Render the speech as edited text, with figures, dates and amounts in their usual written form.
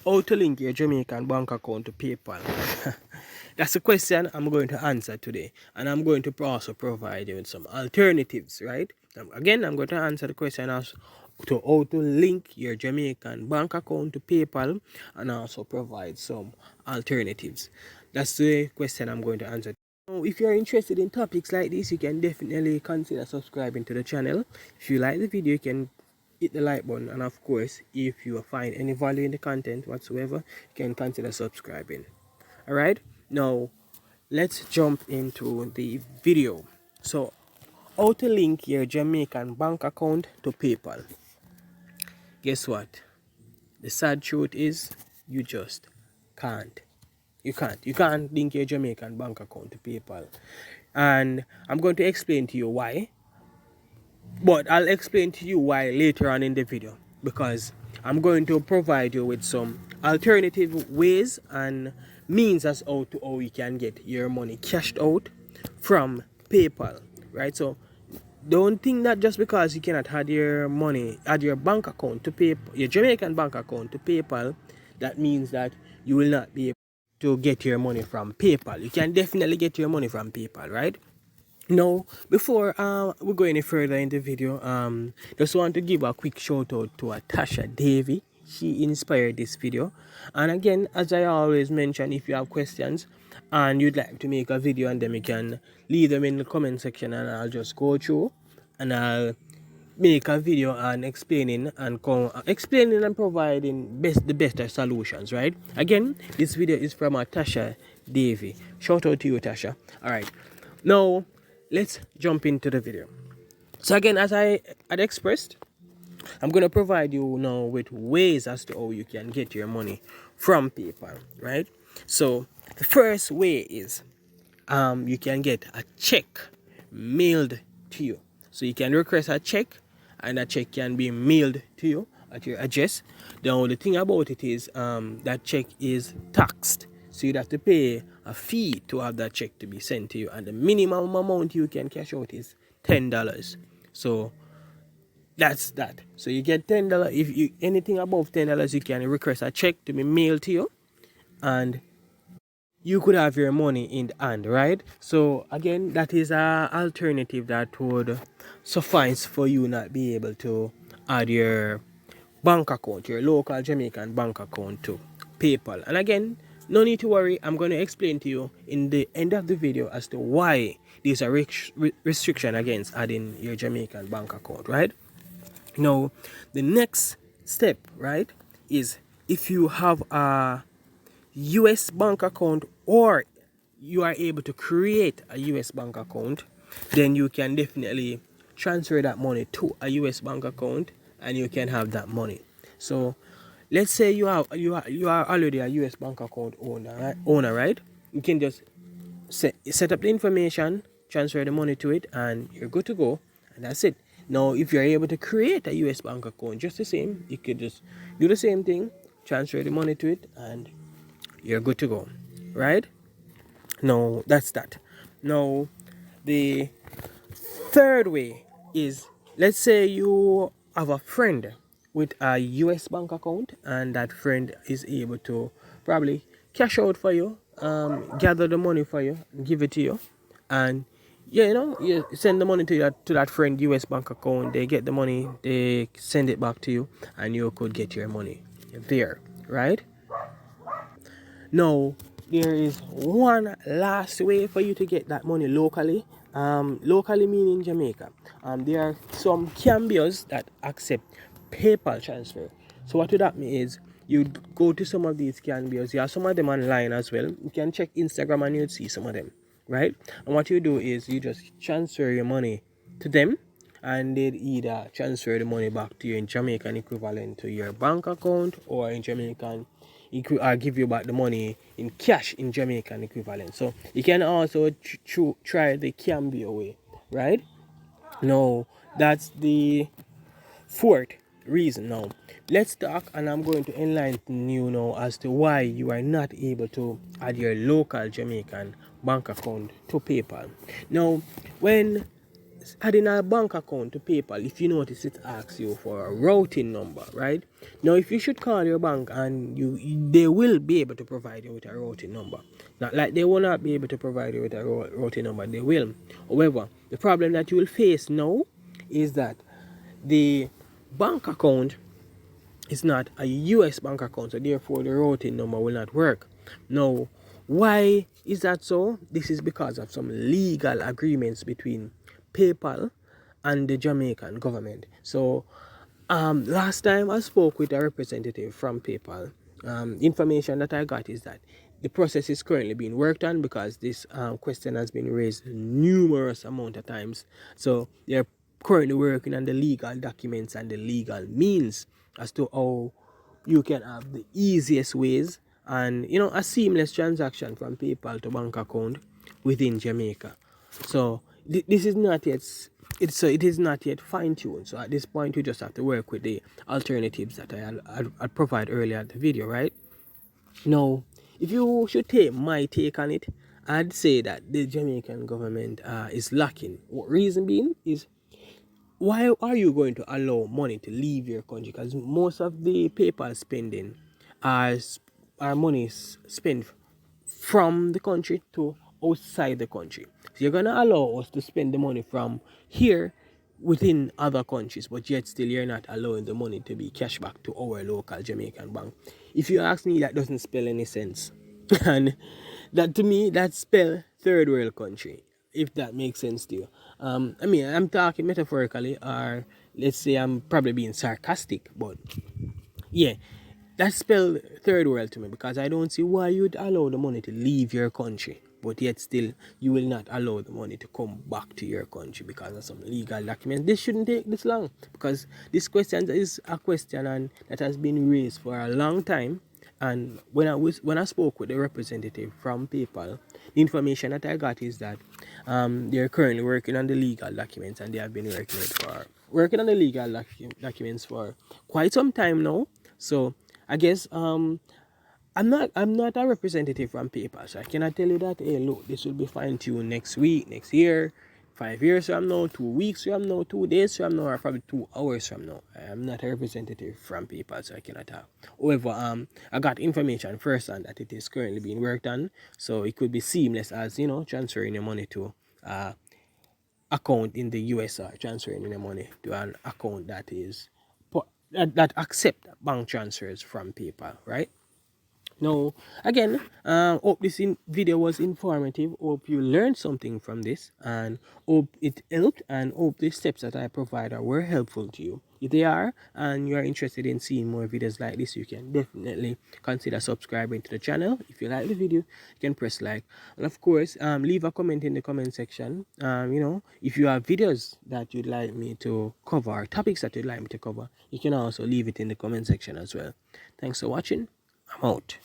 How to link your Jamaican bank account to PayPal? That's a question I'm going to answer today, and I'm going to also provide you with some alternatives, right? Again, I'm going to answer the question as to how to link your Jamaican bank account to PayPal, and also provide some alternatives. That's the question I'm going to answer. Now, if you're interested in topics like this, you can definitely consider subscribing to the channel. If you like the video, you can hit the like button, and of course, if you find any value in the content whatsoever, you can consider subscribing. All right, now let's jump into the video. So, how to link your Jamaican bank account to PayPal? Guess what? The sad truth is you just can't. You can't link your Jamaican bank account to PayPal, and I'm going to explain to you why. But I'll explain to you why later on in the video, because I'm going to provide you with some alternative ways and means as to how you can get your money cashed out from PayPal, right? So don't think that just because you cannot add your money, add your bank account to PayPal, your Jamaican bank account to PayPal, that means that you will not be able to get your money from PayPal. You can definitely get your money from PayPal, right? Now, before we go any further in the video, just want to give a quick shout out to Tasha Davy. She inspired this video. And again, as I always mention, if you have questions and you'd like to make a video on them, you can leave them in the comment section, and I'll just go through and I'll make a video on explaining and providing the better solutions, right? Again, this video is from Tasha Davy. Shout out to you, Tasha. All right, now let's jump into the video. So again, as I had expressed, I'm going to provide you now with ways as to how you can get your money from PayPal, right? So the first way is you can get a check mailed to you. So you can request a check, and a check can be mailed to you at your address. The only thing about it is that check is taxed. So you'd have to pay a fee to have that check to be sent to you, and the minimum amount you can cash out is $10. So that's that. So you get $10. If you anything above $10, you can request a check to be mailed to you, and you could have your money in the hand, right? So again, that is a alternative that would suffice for you not be able to add your bank account, your local Jamaican bank account to PayPal. And again, no need to worry, I'm going to explain to you in the end of the video as to why there's a restriction against adding your Jamaican bank account, right? Now, the next step, right, is if you have a US bank account, or you are able to create a US bank account, then you can definitely transfer that money to a US bank account, and you can have that money. So let's say you are already a US bank account owner, right? You can just set up the information, transfer the money to it, and you're good to go, and that's it. Now, if you're able to create a US bank account, just the same, you could just do the same thing, transfer the money to it, and you're good to go, right? No, that's that. Now, the third way is, let's say you have a friend with a US bank account, and that friend is able to probably cash out for you, gather the money for you, give it to you, and you send the money to that friend US bank account. They get the money, they send it back to you, and you could get your money there, right? Now, there is one last way for you to get that money locally. Locally meaning Jamaica. There are some cambios that accept PayPal transfer. So what would that mean is you go to some of these cambios. You have some of them online as well. You can check Instagram and you'd see some of them, right? And what you do is you just transfer your money to them, and they'd either transfer the money back to you in Jamaican equivalent to your bank account, or in Jamaican give you back the money in cash in Jamaican equivalent. So you can also try the Cambio way, right? Now, that's the fourth reason. Now, let's talk, and I'm going to enlighten you now as to why you are not able to add your local Jamaican bank account to PayPal. Now, when adding a bank account to PayPal, if you notice, it asks you for a routing number, right? Now, if you should call your bank and they will be able to provide you with a routing number. Not like they will not be able to provide you with a routing number, they will. However, the problem that you will face now is that the bank account is not a US bank account, so therefore the routing number will not work. Now, why is that so? This is because of some legal agreements between PayPal and the Jamaican government. So, last time I spoke with a representative from PayPal, information that I got is that the process is currently being worked on because this question has been raised numerous amount of times. So they're currently working on the legal documents and the legal means as to how you can have the easiest ways and a seamless transaction from PayPal to bank account within Jamaica. So this is not yet it is not yet fine-tuned. So at this point you just have to work with the alternatives that I provide earlier in the video, right? Now, if you should take my take on it, I'd say that the Jamaican government is lacking. What reason being is, why are you going to allow money to leave your country? Because most of the PayPal spending are money spent from the country to outside the country. So you're going to allow us to spend the money from here within other countries, but yet still you're not allowing the money to be cash back to our local Jamaican bank. If you ask me, that doesn't spell any sense. And that, to me, that spell third world country, if that makes sense to you. I mean, I'm talking metaphorically, or let's say I'm probably being sarcastic, but yeah, that spell third world to me, because I don't see why you'd allow the money to leave your country, but yet still you will not allow the money to come back to your country because of some legal documents. This shouldn't take this long, because this question is a question and that has been raised for a long time. And when I spoke with the representative from PayPal, the information that I got is that they're currently working on the legal documents, and they have been working on the legal documents for quite some time now. So I guess I'm not a representative from PayPal, so I cannot tell you that, hey, look, this will be fine-tuned next week, next year, 5 years from now, 2 weeks from now, 2 days from now, or probably 2 hours from now. I am not a representative from PayPal, so I cannot have. However, I got information firsthand that it is currently being worked on, so it could be seamless as, transferring your money to account in the US, or transferring your money to an account that is that accept bank transfers from PayPal, right? Now, again, hope this video was informative. Hope you learned something from this, and hope it helped, and hope the steps that I provided were helpful to you. If they are, and you are interested in seeing more videos like this, you can definitely consider subscribing to the channel. If you like the video, you can press like, and of course, leave a comment in the comment section. If you have videos that you'd like me to cover, or topics that you'd like me to cover, you can also leave it in the comment section as well. Thanks for watching. I'm out.